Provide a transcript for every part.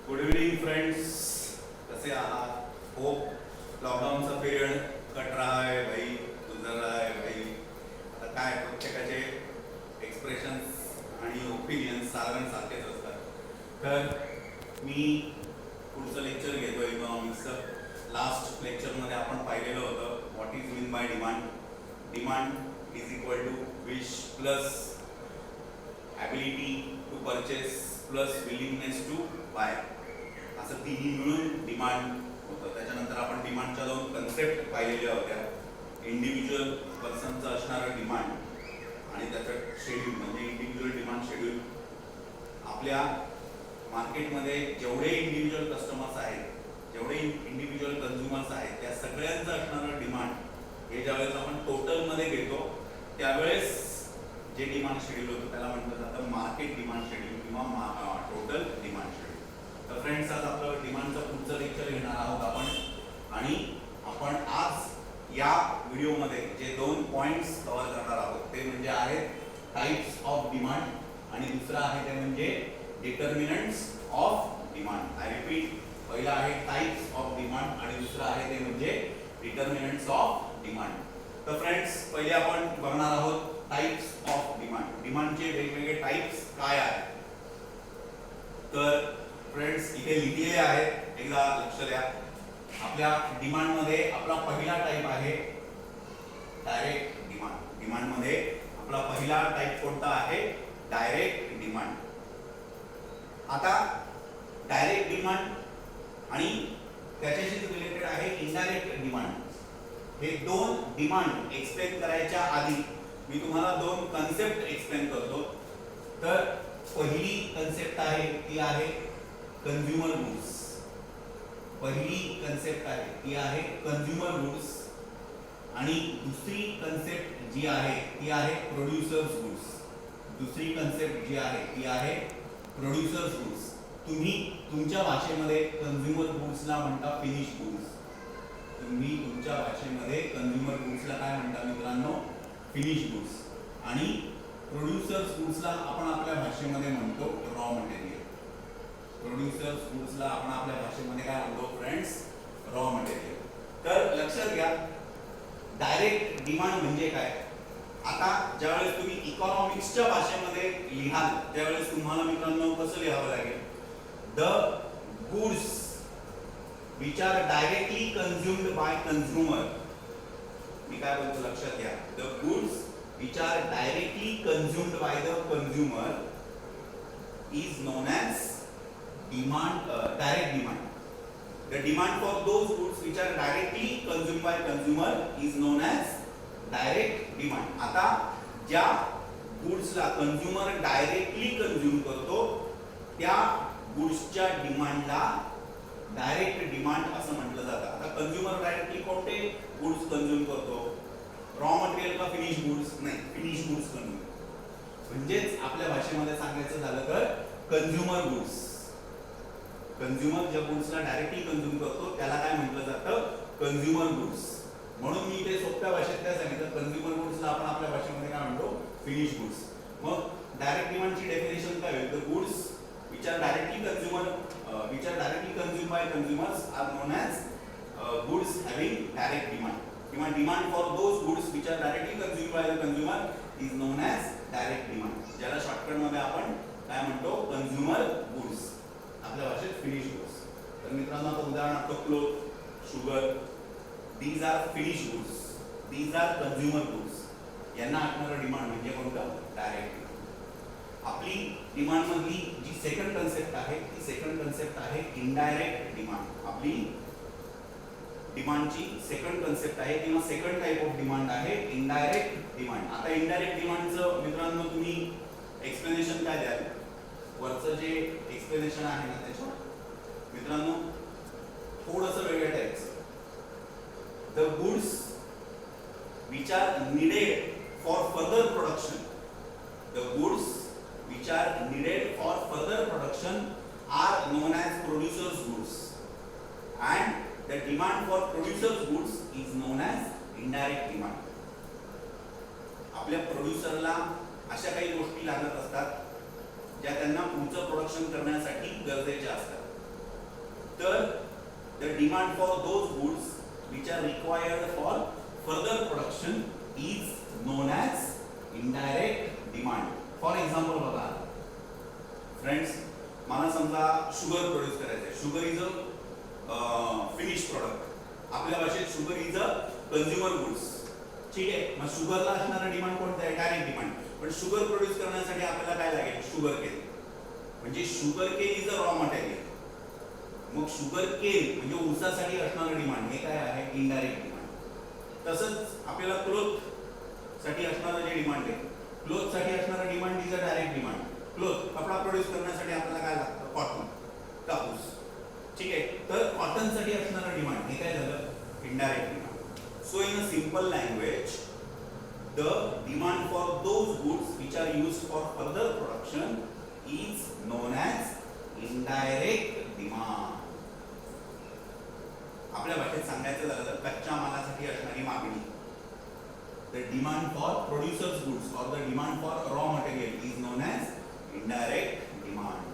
Good evening friends, कसे आहात? Hope लॉकडाऊनचा पिरियड कट रहा है भाई, गुजर रहा है भाई. आता काय प्रत्येकाचे एक्सप्रेशन्स आणि ओपिनियन्स साधारण सारखेच असतात. तर मी पुढचं लेक्चर घेतो इकॉनॉमिक्सचं. लास्ट लेक्चरमध्ये आपण पाहिलेलं होतं what is mean by demand. Demand is equal to wish plus ability to purchase plus willingness to buy, असं तिन्ही मिळून डिमांड होतं. त्याच्यानंतर आपण डिमांडच्या दोन कन्सेप्ट पाहिलेल्या होत्या. इंडिव्हिज्युअल पर्सनचं असणारं डिमांड आणि त्याचं शेड्यूल म्हणजे इंडिव्हिज्युअल डिमांड शेड्यूल. आपल्या मार्केटमध्ये जेवढे इंडिव्हिज्युअल कस्टमर्स आहेत, जेवढे इंडिव्हिज्युअल कन्झ्युमर्स आहेत, त्या सगळ्यांचं असणारं डिमांड हे ज्यावेळेस आपण टोटलमध्ये घेतो त्यावेळेस जे डिमांड शेड्यूल होतं त्याला म्हटलं जातं मार्केट डिमांड शेड्यूल किंवा टोटल डिमांड शेड्यूल. तर फ्रेंड्स, आज आपलं डिमांडचं पुढचं लेक्चर घेणार आहोत आपण. आणि आपण आज या व्हिडिओमध्ये जे दोन पॉइंट्स कव्हर करणार आहोत ते म्हणजे आहेत टाइप्स ऑफ डिमांड आणि दुसरा आहे ते म्हणजे determinants of demand. I repeat, पहिला आहे टाइप्स ऑफ डिमांड आणि दुसरा आहे ते म्हणजे डिटर्मिनंट्स ऑफ डिमांड. तर फ्रेंड्स, पहिले आपण बघणार आहोत टाइप्स ऑफ डिमांड. डिमांडचे वेगवेगळे टाइप्स काय आहेत. तर फ्रेंड्स, इथे लिहिलेले आहेत, एकदा लक्ष द्या. आपल्या डिमांड मध्ये आपला पहिला टाइप आहे डायरेक्ट डिमांड. डिमांड मध्ये आपला पहिला टाइप कोणता आहे? Direct demand. आता डायरेक्ट डिमांड आणि त्याच्याशी रिलेटेड आहे इनडायरेक्ट डिमांड. हे दोन डिमांड एक्सप्लेन करायच्या आधी मी तुम्हाला दोन कन्सेप्ट एक्सप्लेन करतो. तर पहिली कन्सेप्ट आहे ती आहे कंझ्युमर गुड्स. पहिली कन्सेप्ट आहे ती आहे कंझ्युमर गुड्स आणि दुसरी कन्सेप्ट जी आहे ती आहे प्रोड्युसर्स गुड्स. दुसरी कन्सेप्ट जी आहे ती आहे प्रोड्युसर्स गुड्स. तुम्ही तुमच्या भाषेमध्ये कंझ्युमर गुड्सला म्हणता फिनिश गुड्स. तुम्ही तुमच्या भाषेमध्ये कंझ्युमर गुड्सला काय म्हणता मित्रांनो? Finish goods. आणि प्रोड्युसर्स गुड्सला आपण आपल्या भाषेमध्ये म्हणतो रॉ मटेरियल. प्रोड्युसर्स गुड्सला आपण आपल्या भाषेमध्ये काय म्हणतो फ्रेंड्स? Raw material. तर लक्षात घ्या, डायरेक्ट डिमांड म्हणजे काय. आता ज्यावेळेस तुम्ही इकॉनॉमिक्सच्या भाषेमध्ये लिहाल त्यावेळेस तुम्हाला मित्रांनो कसं लिहावं लागेल? The goods which are directly consumed by consumer. मी काय बोलतो लक्षात घ्या. The goods which are directly consumed by the consumer is known as direct demand. The demand for those goods which are directly consumed by consumer is known as direct demand. आता ज्या गुड्सला consumer directly consume करतो त्या गुड्सच्या डिमांडला direct demand असं म्हटलं जातं. आता consumer directly कोणते goods consume करतो? रॉ मटेरियल का फिनिश गुड्स? नाही, फिनिश गुड्स कंझ्युम. म्हणजेच आपल्या भाषेमध्ये सांगायचं झालं तर कंझ्युमर गुड्स. कंझ्युमर ज्या गुड्सला डायरेक्टली कंझ्युम करतो त्याला काय म्हटलं जातं? Consumer goods. म्हणून मी इथे सोप्या भाषेत काय सांगितलं? कंझ्युमर गुड्सला आपण आपल्या भाषेमध्ये काय म्हणतो? Finish goods. मग डायरेक्ट डिमांडची डेफिनेशन काय होईल? The goods which are directly consumed by consumers are known as goods having direct demand. Demand for those goods which are directly consumed by the consumer is known as direct demand. ज्याला shortcut मध्ये आपण काय म्हणतो? Consumer goods, आपल्या भाषेत finish goods. तर मित्रांनो, आता उदाहरणार्थ cloth, sugar, these are finish goods, these are consumer goods. यांना असणारं डिमांड म्हणजे कोणतं? डायरेक्ट. आपली डिमांड मधली जी सेकंड कन्सेप्ट आहे ती सेकंड कन्सेप्ट आहे इनडायरेक्ट डिमांड. आपली डिमांडची सेकंड कन्सेप्ट आहे किंवा सेकंड टाइप ऑफ डिमांड आहे इनडायरेक्ट डिमांड. आता इनडायरेक्ट डिमांडचं मित्रांनो तुम्ही एक्सप्लेनेशन काय द्याल? वरचं जे एक्सप्लेनेशन आहे ना त्याच्यावर मित्रांनो थोडंसं वेगळ्या टाइपचं. The goods which are needed for further production. The goods which are needed for further production are known as producers goods and the demand for producers goods is known as indirect demand. आपल्या प्रोड्युसरला अशा काही गोष्टी लागत असतात ज्या त्यांना पुढचं production करण्यासाठी गरजेच्या असतात. तर the demand for those goods which are required for further production is known as indirect demand. For example बघा फ्रेंड्स, मला समजा शुगर प्रोड्यूस करायचं आहे. Sugar is a finish product. आपल्या भाषेत sugar is a consumer goods. ठीक आहे. मग शुगरला असणारा डिमांड कोणता आहे? Direct demand. पण शुगर प्रोड्यूस करण्यासाठी आपल्याला काय लागेल? Sugar cane. म्हणजे sugar cane is a raw material. मग शुगर केन म्हणजे ऊसासाठी असणारा डिमांड हे काय आहे? Indirect demand. तसंच आपल्याला क्लोथ साठी असणारा जे डिमांड आहे, क्लोथ साठी असणारा demand is a direct demand. Cloth कपडा प्रोड्यूस करण्यासाठी आपल्याला काय लागतं? कॉटन, कापूस. ठीक आहे. तर कॉटन साठी असणारा डिमांड हे काय झालं? Indirect demand. So in a simple language, the demand for those goods which are used for further production is known as indirect demand. आपल्या भाषेत सांगायचं झालं तर कच्च्या मालासाठी असणारी मागणी, the demand for producers goods or the demand for raw material is known as indirect demand.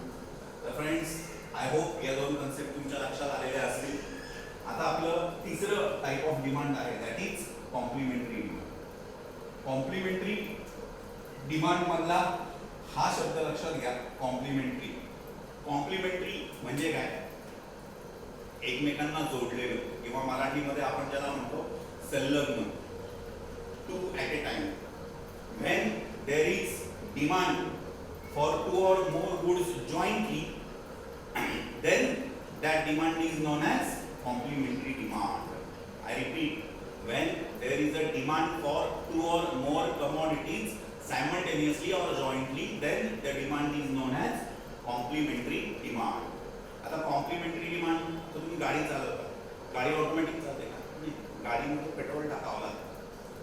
तर फ्रेंड्स, आय होप या दोन कन्सेप्ट तुमच्या लक्षात आलेल्या असतील. आता आपलं तिसरं टाइप ऑफ डिमांड आहे, that is complementary demand. Complementary demand मधला हा शब्द लक्षात घ्या, कॉम्प्लिमेंटरी. कॉम्प्लिमेंटरी म्हणजे काय? एकमेकांना जोडलेलं, किंवा मराठीमध्ये आपण ज्याला म्हणतो संलग्न. Two at a time. When there is demand for two or more goods jointly, then that demand is known as complementary demand. I repeat, when there is a demand for two or more commodities simultaneously or jointly, then the demand is known as complementary demand. आता complementary demand, तर तुम्ही गाडी चालवता, गाडी automatic चालते का? गाडीमध्ये petrol टाकावं लागतं.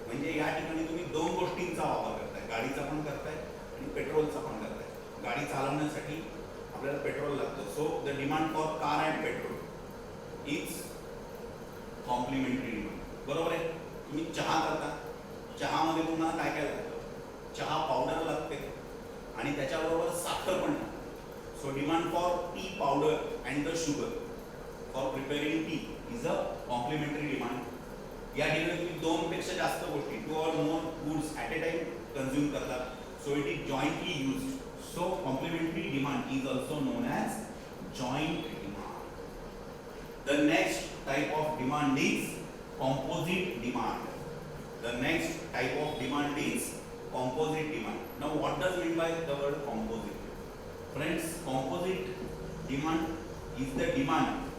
म्हणजे या ठिकाणी तुम्ही दोन गोष्टींचा वापर करताय, गाडीचा पण करताय आणि पेट्रोलचा पण करताय. गाडी चालवण्यासाठी आपल्याला पेट्रोल लागतं. So the demand for car and petrol is complementary demand. बरोबर आहे. तुम्ही चहा करता, चहामध्ये तुम्हाला काय काय लागतं? चहा पावडर लागते आणि त्याच्याबरोबर साखर पण लागते. So demand for tea powder and the sugar for preparing tea is a complementary demand. या ठिकाणी तुम्ही दोन पेक्षा जास्त गोष्टी, two or more goods at a time consume करतात. So it is jointly used. So complementary demand is also known as joint demand. The next type of demand is composite demand. The next type of demand is composite demand. Now what does mean by the word composite? Friends, composite demand is the demand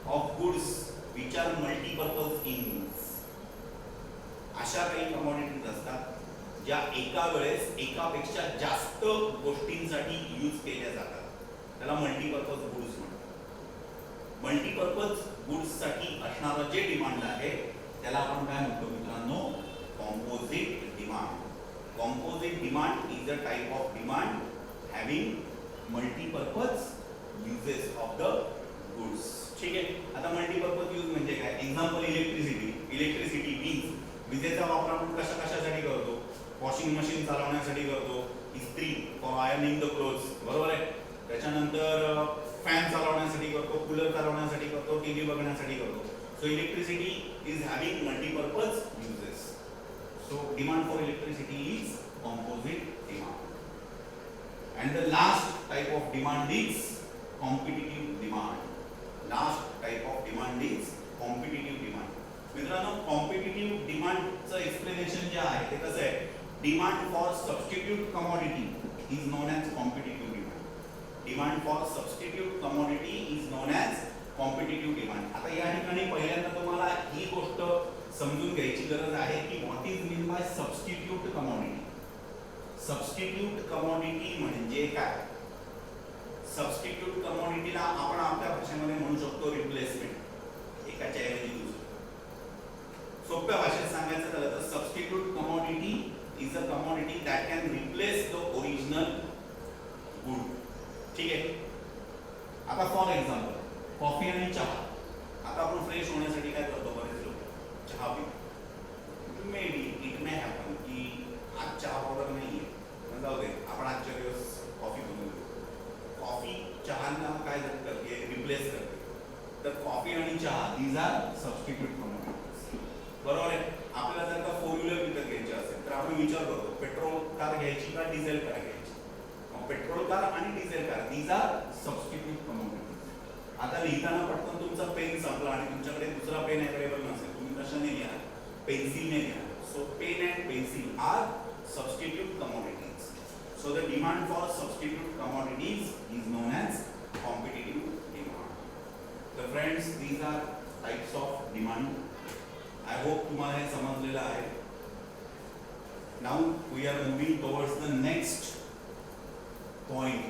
of goods which are multi-purpose in. अशा काही commodities असतात ज्या एका वेळेस एकापेक्षा जास्त गोष्टींसाठी use केल्या जातात. त्याला मल्टीपर्पज गुड्स म्हणतात. मल्टीपर्पज गुड्स साठी असणारं जे डिमांड आहे त्याला आपण काय म्हणतो मित्रांनो? Composite demand. Composite demand is a type of demand having multipurpose uses of the goods. ठीक आहे. आता मल्टीपर्पज यूज म्हणजे काय? Example electricity. इलेक्ट्रिसिटी मीन्स विजेचा वापर आपण कशासाठी करतो? वॉशिंग मशीन चालवण्यासाठी करतो, इस्त्री फॉर आयर्निंग द क्लोथ्स, बरोबर आहे. त्याच्यानंतर फॅन चालवण्यासाठी करतो, कूलर चालवण्यासाठी करतो, टीव्ही बघण्यासाठी करतो. So electricity is having multipurpose uses. So demand for electricity is composite demand. And the last type of demand is competitive demand. Last type of demand is competitive demand. मित्रांनो, competitive डिमांडचं explanation जे आहे ते कसं आहे? Demand for substitute commodity is non as competitive demand. Demand for substitute commodity is non as competitive demand. आता या ठिकाणी पहिल्यांदा तुम्हाला ही गोष्ट समजून घ्यायची गरज आहे की what is mean bye substitute commodity. Substitute commodity म्हणजे काय? सबस्टिट्यूट कमोडिटीला आपण आपल्या भाषेमध्ये म्हणू शकतो रिप्लेसमेंट, एकाच्या ऐवजी दुसरं. सोप्या भाषेत सांगायचं झालं तर substitute commodity is a commodity that can replace the original good. ठीक आहे. आता फॉर एक्झाम्पल कॉफी आणि चहा. आता आपण फ्रेश होण्यासाठी काय करतो? बरेच लोक चहा पितो. May be it may happen की आज चहा पावडर नाही आहे, जाऊ दे आपण आजच्या दिवस कॉफी बनवू. कॉफी चहाना काय करते? रिप्लेस करते. तर कॉफी आणि चहा दीज आर सबस्टिट्यूट कमोडिटीज. बरोबर आहे. आपल्याला जर का 4 व्हीलर विकत घ्यायची असेल तर आपण विचार करतो पेट्रोल कार घ्यायची का डिझेल कार घ्यायची. मग पेट्रोल कार आणि diesel car these are substitute commodities. आता लिहिताना पटकन तुमचा पेन संपला आणि तुमच्याकडे दुसरा पेन अवेलेबल नसेल, तुम्ही कशाने लिहा, पेन्सिलने लिहा. So pen and pencil are substitute commodities. So the demand for substitute commodities is known as competitive demand. So friends, these are types of demand. I hope तुम्हाला हे समजलेलं आहे. Now we are moving towards the next point,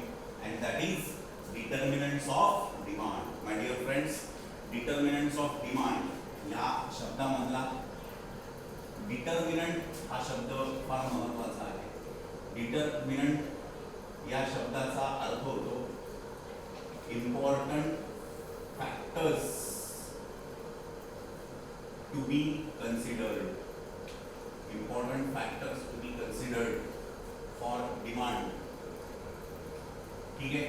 and that is determinants of demand. My dear friends, determinants of demand या शब्दामधला determinant हा शब्द फार महत्वाचा आहे. डिटर्मिनंट या शब्दाचा अर्थ होतो important factors to be considered. Important factors to be considered for demand. ठीक आहे,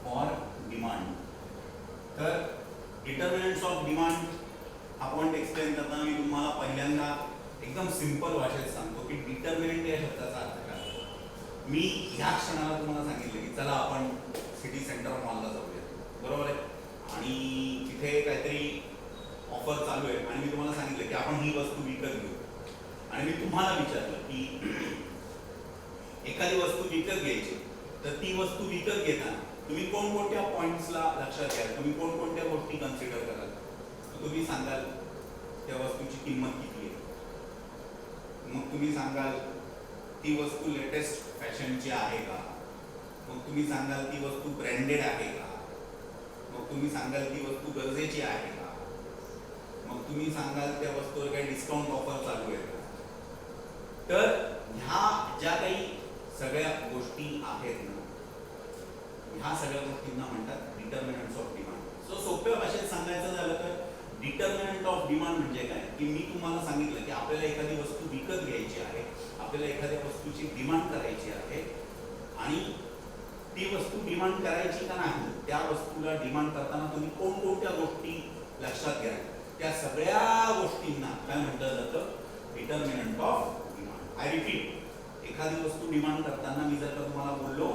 फॉर डिमांड. तर डिटर्मिनंट्स ऑफ डिमांड हा पॉइंट एक्सप्लेन करताना मी तुम्हाला पहिल्यांदा एकदम सिंपल भाषेत सांगतो की डिटर्मिनंट या शब्दाचा अर्थ काय. मी ह्या क्षणाला तुम्हाला सांगितलं की चला आपण सिटी सेंटर मॉलला जाऊया, बरोबर आहे, आणि तिथे काहीतरी ऑफर चालू आहे आणि मी तुम्हाला सांगितलं की आपण ही वस्तू विकत घेऊ. आणि मी तुम्हाला विचारलं की एखादी वस्तू विकत घ्यायची, तर ती वस्तू विकत घेताना तुम्ही कोणकोणत्या पॉइंट्सला लक्षात घ्याल, तुम्ही कोणकोणत्या गोष्टी कन्सिडर कराल. तुम्ही सांगाल त्या वस्तूची किंमत किती आहे, मग तुम्ही सांगाल ती वस्तू लेटेस्ट फॅशनची आहे का, मग तुम्ही सांगाल ती वस्तू ब्रँडेड आहे का, मग तुम्ही सांगाल ती वस्तू गरजेची आहे का, मग तुम्ही सांगाल त्या वस्तूवर काही डिस्काउंट ऑफर चालू आहे का. तर ह्या ज्या काही सगळ्या गोष्टी आहेत ना, ह्या सगळ्या गोष्टींना म्हणतात डिटर्मिनंट्स ऑफ डिमांड. सो सोप्या भाषेत सांगायचं झालं तर डिटर्मिनंट ऑफ डिमांड म्हणजे काय की मी तुम्हाला सांगितलं की आपल्याला एखादी वस्तू विकत घ्यायची आहे, आपल्याला एखाद्या वस्तूची डिमांड करायची आहे, आणि ती वस्तू डिमांड करायची का नाही, त्या वस्तूला डिमांड करताना तुम्ही कोणकोणत्या गोष्टी लक्षात घ्या, त्या सगळ्या गोष्टींना काय म्हटलं जातं, determinant of demand. I repeat, एखादी वस्तू डिमांड करताना मी जर का तुम्हाला बोललो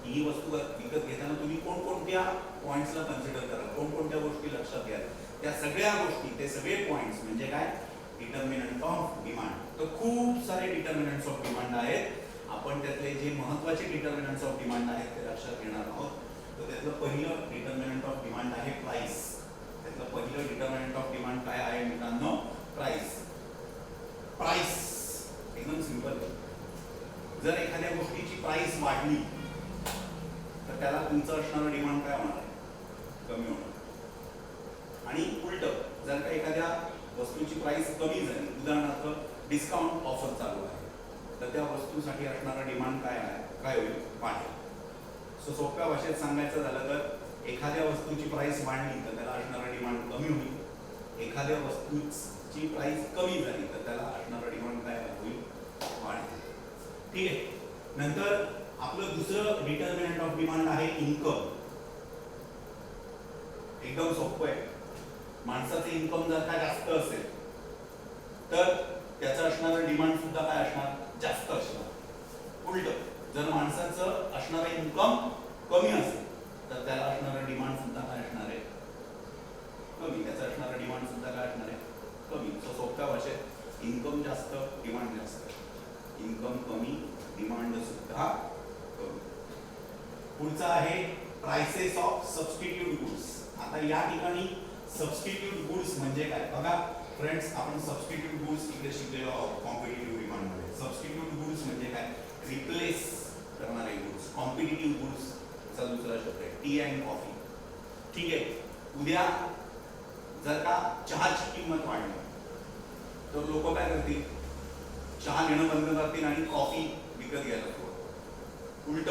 ही वस्तू विकत घेताना तुम्ही कोणकोणत्या पॉइंट्सला कन्सिडर करा, कोणकोणत्या गोष्टी लक्षात घ्या, त्या सगळ्या गोष्टी, ते सगळे पॉइंट्स म्हणजे काय, डिटर्मिनंट ऑफ डिमांड. तर खूप सारे डिटर्मिनंट्स ऑफ डिमांड आहेत. आपण त्यातले जे महत्त्वाचे डिटर्मिनंट्स ऑफ डिमांड आहेत ते लक्षात घेणार आहोत. तर त्यातलं पहिलं डिटर्मिनंट ऑफ डिमांड आहे प्राइस. त्यातलं पहिलं डिटर्मिनंट ऑफ डिमांड काय आहे मित्रांनो, प्राइस. प्राइस एकदम सिंपल. जर एखाद्या गोष्टीची प्राइस वाढली तर त्याला तुमचं असणारं डिमांड काय होणार आहे, कमी होणार. आणि उलट जर का एखाद्या वस्तूची प्राइस कमी झाली, उदाहरणार्थ डिस्काउंट ऑफर चालू आहे, तर त्या वस्तूसाठी असणारं डिमांड काय आहे, काय होईल, वाढेल. सो सोप्या भाषेत सांगायचं झालं तर एखाद्या वस्तूची प्राइस वाढली तर त्याला असणारं डिमांड कमी होईल, एखाद्या वस्तूची प्राइस कमी झाली तर त्याला असणारं डिमांड काय होईल, वाढेल. ठीक आहे. नंतर आपलं दुसरं डिटर्मिनंट ऑफ डिमांड आहे इन्कम. एकदम सोपं आहे. माणसाचं इन्कम जर का जास्त असेल तर त्याचं असणारं डिमांड सुद्धा काय असणार, जास्त असणार. उलट जर माणसाचं असणारं इन्कम कमी असेल तर त्याला असणारं डिमांड सुद्धा काय असणार आहे, कमी. त्याचं असणारं डिमांड सुद्धा काय असणार आहे, कमी. सो सोप्या भाषेत इन्कम जास्त, डिमांड जास्त. इन्कम कमी, डिमांड सुद्धा कमी. पुढचा आहे प्राइसेस ऑफ सबस्टिट्यूट गुड्स. आता या ठिकाणी सबस्टिट्यूट गुड्स म्हणजे काय बघा फ्रेंड्स, आपण सबस्टिट्यूट गुड्स इकडे शिकलेलो आहोत कॉम्पिटिटिव्ह डिमांड मध्ये. सबस्टिट्यूट गुड्स म्हणजे काय, रिप्लेस करणारे गुड्स. कॉम्पिटिटिव्ह गुड्स चा दुसरा शब्द आहे टी अँड कॉफी. ठीक आहे. उद्या जर का चहाची किंमत वाढली तर लोक काय करतील, चहा घेणं बंद करतील आणि कॉफी विकत घ्यायला सुरुवात. उलट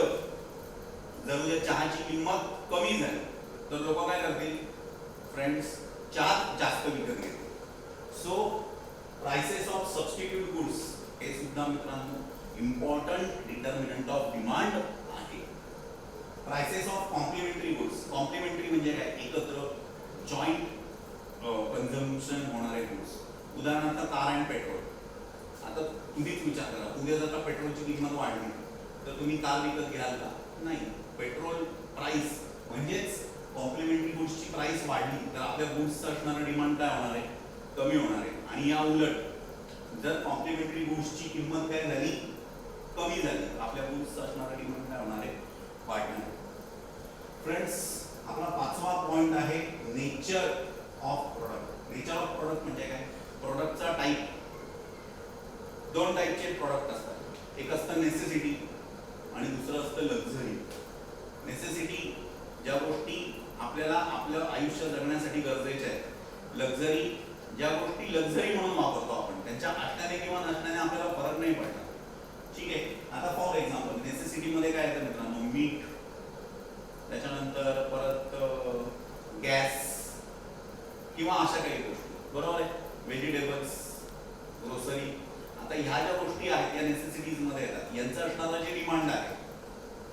जर उद्या चहाची किंमत कमी झाली तर लोक काय करतील फ्रेंड्स, चहा जास्त विकत घेतील. So prices of substitute goods हे सुद्धा मित्रांनो इम्पॉर्टंट डिटर्मिनंट ऑफ डिमांड आहे. Prices of complementary goods. Complementary म्हणजे काय, एकत्र जॉईंट कन्झम्पशन होणारे गुड्स. उदाहरणार्थ कार अँड पेट्रोल. आता तुम्हीच विचार करा, उद्या जर का पेट्रोलची किंमत वाढली तर तुम्ही कार विकत घ्याल का? नाही. पेट्रोल प्राइस म्हणजेच कॉम्प्लिमेंटरी गुड्सची प्राइस वाढली तर आपल्या गुड्सचं असणारं डिमांड काय होणार आहे, कमी होणार आहे. आणि या उलट जर कॉम्प्लिमेंटरी गुड्सची किंमत काय झाली, कमी झाली, तर आपल्या गुड्सचं असणारं डिमांड काय होणार आहे, वाढणार आहे. फ्रेंड्स, आपला 5वा पॉइंट आहे nature of product. Nature of product म्हणजे काय, प्रोडक्टचा टाईप. 2 टाईपचे प्रोडक्ट असतात. एक असतं नेसेसिटी आणि दुसरं असतं लक्झरी. नेसेसिटी ज्या गोष्टी आपल्याला आपलं आयुष्य जगण्यासाठी गरजेच्या आहेत. लक्झरी ज्या गोष्टी लक्झरी म्हणून वापरतो आपण, त्यांच्या असण्याने किंवा नसण्याने आपल्याला फरक नाही पडला. ठीक आहे. आता फॉर एक्झाम्पल नेसेसिटीमध्ये काय येतं मित्रांनो, मीठ, त्याच्यानंतर परत गॅस किंवा अशा काही गोष्टी, बरोबर आहे, व्हेजिटेबल्स, ग्रोसरी. आता ह्या ज्या गोष्टी आहेत या नेसेसिटीज मध्ये येतात. यांचं असणारं जे डिमांड आहे,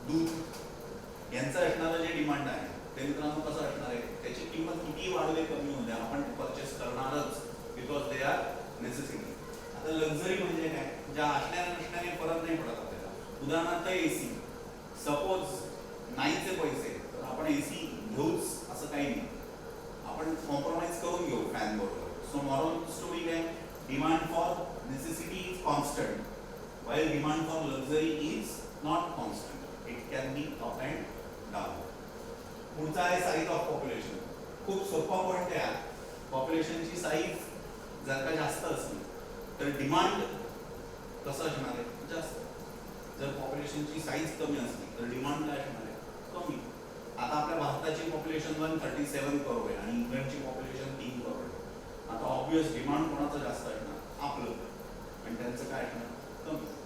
दूध यांचं असणारं जे डिमांड आहे ते मित्रांनो कसं असणार आहे, त्याची किंमत किती वाढले कमी होते आपण परचेस करणारच, बिकॉज दे आर नेसेसिटी. आता लक्झरी म्हणजे काय, ज्या असण्याने नसण्याने फरक नाही पडत आपल्याला. उदाहरणार्थ एसी. सपोज नाहीचे पैसे तर आपण एसी घेऊच असं काही नाही, आपण कॉम्प्रोमाइज करून घेऊ फॅन बरोबर. सो मॉरल स्टोरी काय, demand for necessity is constant while demand for luxury is not constant. It can be up and down. पुढचा आहे साईज ऑफ पॉप्युलेशन. खूप सोपा पॉइंट आहे. पॉप्युलेशनची साईज जर का जास्त असली तर डिमांड कसं असणार आहे, जास्त. जर पॉप्युलेशनची साईज कमी असली तर डिमांड काय असणार आहे, कमी. आता आपल्या भारताची पॉप्युलेशन 137 करोड आहे आणि इंग्लंडची पॉप्युलेशन 3 करोड आहे. आता ऑब्वियस डिमांड कोणाचं जास्त असणार, आपलं, आणि त्यांचं काय असणार, कमी.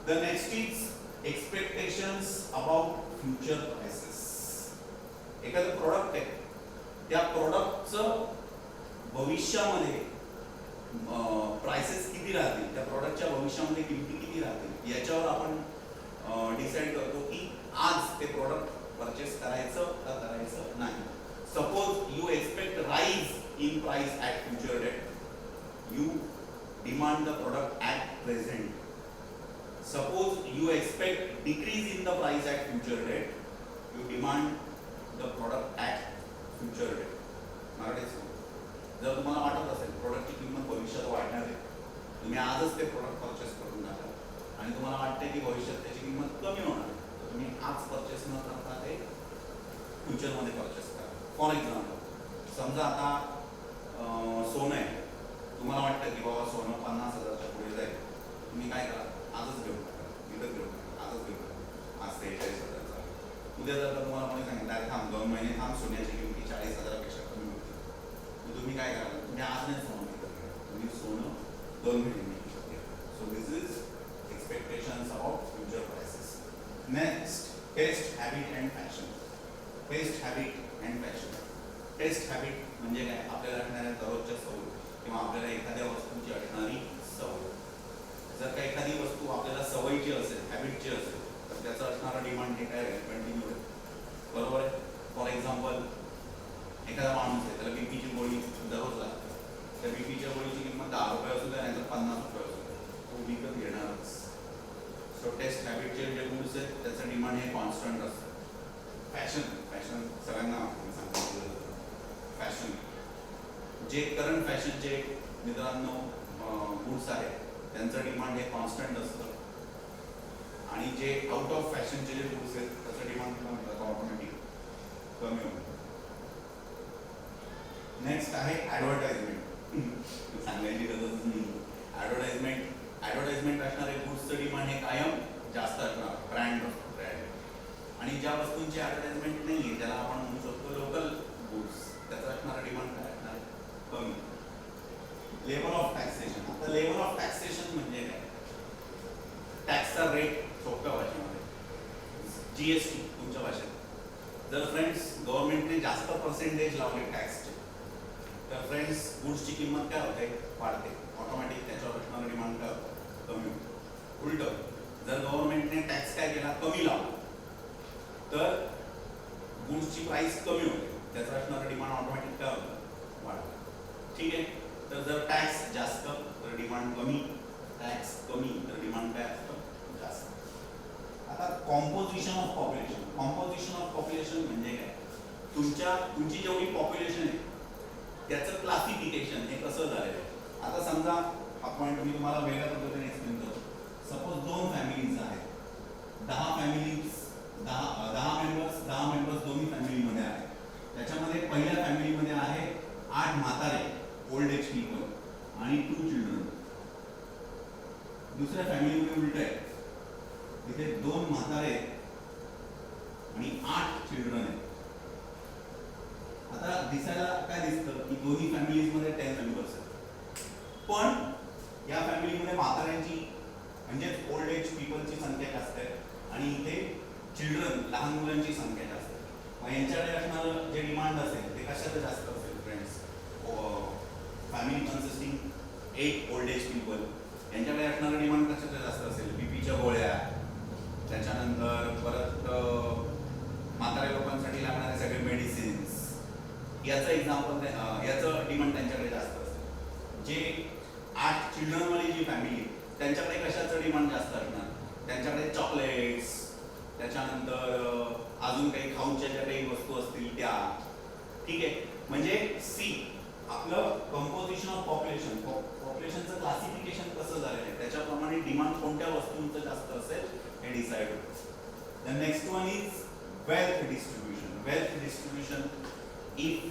The next is expectations about future prices. एखादं प्रोडक्ट आहे, त्या प्रोडक्टचं भविष्यामध्ये प्राइसेस किती राहतील, त्या प्रोडक्टच्या भविष्यामध्ये किमती किती राहतील, याच्यावर आपण डिसाईड करतो की आज ते प्रोडक्ट परचेस करायचं का करायचं नाही. Suppose you expect rise in price at future date, you demand the product at present. Suppose you expect decrease in the price at future date, you demand the product at future date. मराठीत जर तुम्हाला वाटत असेल प्रोडक्टची किंमत भविष्यात वाढणार आहे, तुम्ही आजच ते प्रोडक्ट परचेस करून टाका आणि तुम्हाला वाटते की भविष्यात त्याची किंमत कमी होणार आहे, तर तुम्ही आज परचेस न करता ते फ्युचरमध्ये परचेस करा. फॉर एक्झाम्पल, समजा आता सोनं आहे, तुम्हाला वाटतं की बाबा सोनं 50,000च्या पुढे जाईल, तुम्ही काय करा, आजच घेऊन टाका, विकत घेऊन टाका, आजच घेऊन टाका. आज 43,000 उद्या जर का तुम्हाला कोणी सांगितलं अरे थांब 2 महिने थांब, सोन्याची किंमत 40,000पेक्षा कमी होती, तर तुम्ही काय कराल, तुम्ही आज नाही सोनं विकत घ्या, तुम्ही सोनं 2 महिने विकत घ्या. So this is expectations about future prices. Next, taste habit and fashion. Taste habit and fashion. Taste habit म्हणजे काय, आपल्याला असणाऱ्या दररोजच्या सवयी किंवा आपल्याला एखाद्या वस्तूची असणारी सवय. जर का एखादी वस्तू आपल्याला सवयीची असेल, हॅबिटची असेल, तर त्याचं असणारं डिमांड हे काय कंटिन्यू आहे, बरोबर आहे. फॉर एक्झाम्पल, एखादा माणूस आहे, त्याला बीपीची गोळी दररोज लागते, त्या बीपीच्या गोळीची किंमत 10 रुपये असू द्या नाही तर 50 रुपये असू द्या, तो विकत घेणारच. सो टेस्ट हॅबिटचे जे गुड्स आहेत त्याचं डिमांड हे कॉन्स्टंट असतं. फॅशन. फॅशन सगळ्यांना सांगितलं जातं. फॅशन जे करंट फॅशनचे मित्रांनो गुड्स आहेत त्यांचं डिमांड हे कॉन्स्टंट असतं आणि जे आउट ऑफ फॅशनचे जे गुड्स आहेत त्याचं डिमांड ऑटोमॅटिक कमी होतं. नेक्स्ट आहे ॲडव्हर्टाइजमेंट. सांगायची गरजच नाही. ॲडव्हर्टाइजमेंट असणारे गुड्सचं डिमांड हे कायम जास्त असणार, ब्रँड. आणि ज्या वस्तूंची ॲडव्हर्टाइजमेंट नाही आहे त्याला आपण म्हणू शकतो लोकल गुड्स, त्याचं असणारं डिमांड काय असणार, कमी. Level of taxation. आता लेवल ऑफ टॅक्सेशन म्हणजे काय, टॅक्सचा रेट सोप्या भाषेमध्ये, जीएसटी तुमच्या भाषेत. जर फ्रेंड्स गव्हर्नमेंटने जास्त पर्सेंटेज लावले टॅक्सचे तर फ्रेंड्स गुड्सची किंमत काय होते, वाढते ऑटोमॅटिक, त्याच्यावर असणारं डिमांड काय होतं, कमी होतं. उलट जर गव्हर्नमेंटने टॅक्स काय केला, कमी लावला, तर गुड्सची प्राइस कमी होते, त्याचा असणारं डिमांड ऑटोमॅटिक काय होतं, वाढतं. ठीक आहे. तर जर टॅक्स जास्त तर डिमांड कमी, टॅक्स कमी तर डिमांड काय असतं, जास्त. आता composition of population. Composition of population म्हणजे काय, तुमची जेवढी पॉप्युलेशन आहे त्याचं क्लासिफिकेशन हे कसं झालेलं आहे. आता समजा हा पॉईंट मी तुम्हाला वेगळ्या पद्धतीने एक्सप्लेन करतो. सपोज 2 फॅमिलीज आहेत, 10 फॅमिलीज, 10 मेंबर्स दोन्ही फॅमिलीमध्ये आहेत. त्याच्यामध्ये पहिल्या फॅमिलीमध्ये आहे 8 म्हातारे ओल्ड एज पीपल आणि 2 चिल्ड्रन. दुसऱ्या फॅमिलीमध्ये उलट आहे, तिथे 2 म्हातारे आणि 8 चिल्ड्रन आहेत. आता दिसायला काय दिसतं की दोन्ही फॅमिलीजमध्ये 10 मेंबर्स आहेत, पण या फॅमिलीमध्ये म्हाताऱ्यांची म्हणजेच ओल्ड एज पीपलची संख्या जास्त आहे आणि इथे चिल्ड्रन लहान मुलांची संख्या जास्त आहे. मग यांच्याकडे असणारं जे डिमांड असेल ते कशाचं जास्त असेल friends. Family consisting 8 old age people, यांच्याकडे असणारं डिमांड कशाचं जास्त असेल, बीपीच्या गोळ्या, त्याच्यानंतर परत म्हाताऱ्या लोकांसाठी लागणारे सगळे मेडिसिन्स, याचं एक्झाम्पल, याचं डिमांड त्यांच्याकडे जास्त असेल. जे 8 चिल्ड्रनवाली जी फॅमिली त्यांच्याकडे कशाचं डिमांड जास्त असणार, त्यांच्याकडे चॉकलेट्स, त्याच्यानंतर अजून काही खाऊच्या ज्या काही वस्तू असतील त्या. ठीक आहे. म्हणजे सी आपलं कंपोजिशन ऑफ पॉप्युलेशन, पॉप्युलेशनचं क्लासिफिकेशन कसं झालेलं आहे त्याच्याप्रमाणे डिमांड कोणत्या वस्तूंचं जास्त असेल हे डिसाईड होतं. The next one is wealth distribution. Wealth distribution, if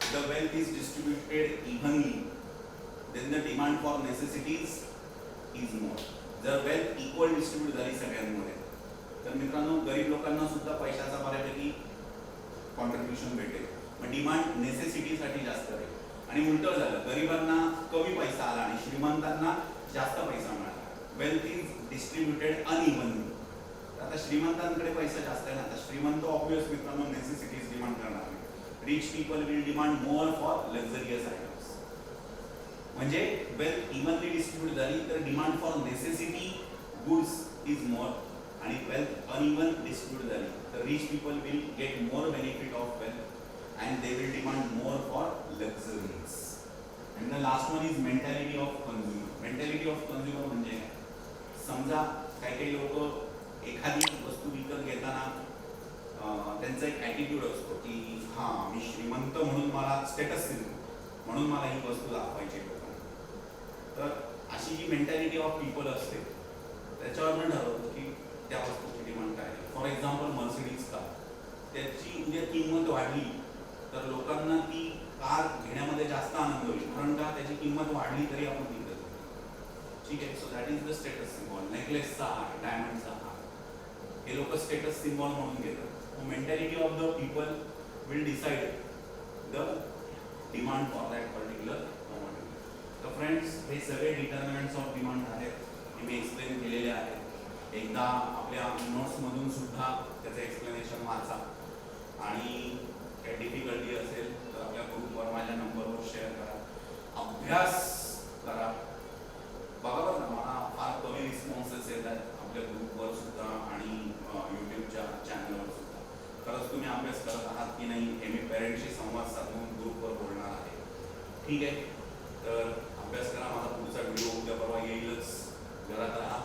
the wealth is distributed evenly then the demand for necessities is more. जर वेल्थ इक्वल डिस्ट्रीब्यूट झाली सगळ्यांमध्ये तर मित्रांनो गरीब लोकांना सुद्धा पैशाचा बऱ्यापैकी कॉन्ट्रीब्युशन भेटेल, मग डिमांड नेसेसिटीसाठी जास्त राहील. आणि उलट झालं, गरिबांना कमी पैसा आला आणि श्रीमंतांना जास्त पैसा मिळाला. Wealth is distributed unevenly. आता श्रीमंतांकडे पैसा जास्त आहे ना, आता श्रीमंत ऑब्वियस मित्रांनो नेसेसिटीज डिमांड करणार. Rich people will demand more for luxurious items. म्हणजे वेल्थ इव्हनली डिस्ट्रीब्यूट झाली तर demand for necessity goods is more, आणि वेल्थ अनइव्हन डिस्ट्रीब्यूट झाली तर rich people will get more benefit of wealth and they will demand more for luxuries. And the last one is mentality of consumer. Mentality of consumer म्हणजे समजा काही लोक एखादी वस्तू विकत घेताना त्यांचा एक ॲटिट्यूड असतो की हां मी श्रीमंत म्हणून मला स्टेटस म्हणून मला ही वस्तू दाखवायची लोकांना. तर अशी जी मेंटॅलिटी ऑफ पीपल असते त्याच्यावरनं ठरवतो की त्या वस्तूची डिमांड काय आहे. फॉर एक्झाम्पल मर्सिडीज कार, त्याची उद्या किंमत वाढली तर लोकांना ती कार घेण्यामध्ये जास्त आनंद होईल, कारण का त्याची किंमत वाढली तरी आपण ती घेतो. ठीक आहे. So that is the status symbol. नेकलेसचा हार, डायमंडचा हार, हे लोक स्टेटस सिम्बॉल म्हणून घेतात. Mentality of the people will decide the demand for that particular commodity. तर फ्रेंड्स हे सगळे डिटर्मिनंट्स ऑफ डिमांड आहेत, हे मी एक्सप्लेन केलेले आहेत. एकदा आपल्या नोट्समधून सुद्धा त्याचं एक्सप्लेनेशन वाचा, आणि काही डिफिकल्टी असेल तर आपल्या ग्रुपवर माझ्या नंबरवर शेअर करा, अभ्यास करा. बघा ना, मला फार कमी रिस्पॉन्सेस येत आहेत आपल्या ग्रुपवर सुद्धा आणि यूट्यूबच्या चॅनलवर सुद्धा. खरंच तुम्ही अभ्यास करत आहात की नाही हे मी पेरेंट्सशी संवाद साधून ग्रुपवर बोलणार आहे. ठीक आहे. तर अभ्यास करा. माझा पुढचा व्हिडिओ उद्या परवा येईलच. घरात राहा.